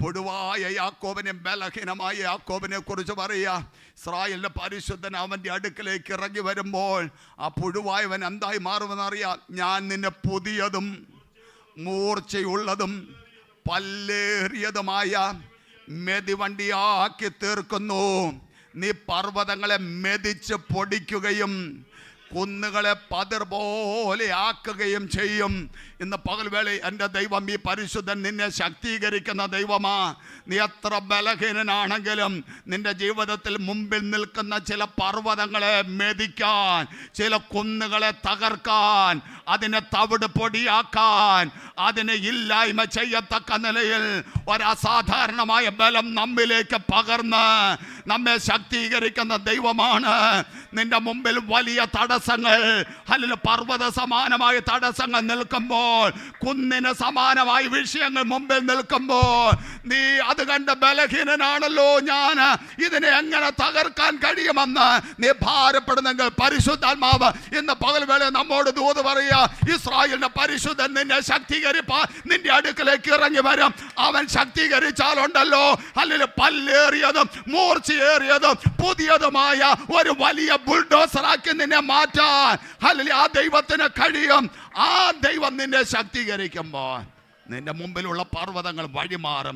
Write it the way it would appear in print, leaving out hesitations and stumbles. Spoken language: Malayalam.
പൊടുവായ യാക്കോബിനെ, ബലഹീനമായ യാക്കോബിനെ കുറിച്ച് പറയുക. ഇസ്രായേലിന്റെ പരിശുദ്ധൻ അവന്റെ അടുക്കലേക്ക് ഇറങ്ങി വരുമ്പോൾ ആ പുഴുവായവൻ എന്തായി മാറുമെന്നറിയാം. ഞാൻ നിന്നെ പുതിയതും മൂർച്ചയുള്ളതും പല്ലേറിയതുമായ മെതിവണ്ടിയാക്കി തീർക്കുന്നു. നീ പർവ്വതങ്ങളെ മെതിച്ച് പൊടിക്കുകയും കുന്നുകളെ പതിർ പോലെ ആക്കുകയും ചെയ്യും. ഇന്ന് പകൽവേള എൻ്റെ ദൈവം, ഈ പരിശുദ്ധൻ നിന്നെ ശക്തീകരിക്കുന്ന ദൈവമാ. നീ എത്ര ബലഹീനനാണെങ്കിലും നിന്റെ ജീവിതത്തിൽ മുമ്പിൽ നിൽക്കുന്ന ചില പർവ്വതങ്ങളെ മെതിക്കാൻ, ചില കുന്നുകളെ തകർക്കാൻ, അതിനെ തവിട് പൊടിയാക്കാൻ, അതിനെ ഇല്ലായ്മ ചെയ്യത്തക്ക നിലയിൽ ഒരസാധാരണമായ ബലം നമ്മിലേക്ക് പകർന്ന് നമ്മെ ശക്തീകരിക്കുന്ന ദൈവമാണ്. നിന്റെ മുമ്പിൽ വലിയ തടസ്സങ്ങൾ, അല്ലെങ്കിൽ പർവ്വത സമാനമായ തടസ്സങ്ങൾ നിൽക്കുമ്പോൾ, കുന്നിന് സമാനമായ വിഷയങ്ങൾ മുമ്പിൽ നിൽക്കുമ്പോൾ, നീ അത് കണ്ട് ബലഹീനനാണല്ലോ, ഞാൻ ഇതിനെ എങ്ങനെ തകർക്കാൻ കഴിയുമെന്ന് നീ ഭാരപ്പെടുന്നെങ്കിൽ പരിശുദ്ധാത്മാവ് ഇന്ന് പകൽവേള നമ്മോട് ദൂത് പറയുക. ഇസ്രായേലിന്റെ പരിശുദ്ധൻ നിന്നെ ശക്തീകരിപ്പാൻ നിന്റെ അടുക്കലേക്ക് ഇറങ്ങി വരും. അവൻ ശക്തീകരിച്ചാലുണ്ടല്ലോ, അല്ലെങ്കിൽ പല്ലേറിയതും മൂർച്ചയേറിയതും പുതിയതുമായ ഒരു വലിയ ബുൾഡോസറാക്കി നിന്നെ മാറ്റാൻ അല്ലെങ്കിൽ ആ ദൈവത്തിന് കഴിയും. ആ ദൈവം നിന്നെ ശക്തീകരിക്കുമ്പോൾ നിന്റെ മുമ്പിലുള്ള പർവ്വതങ്ങൾ വഴിമാറും.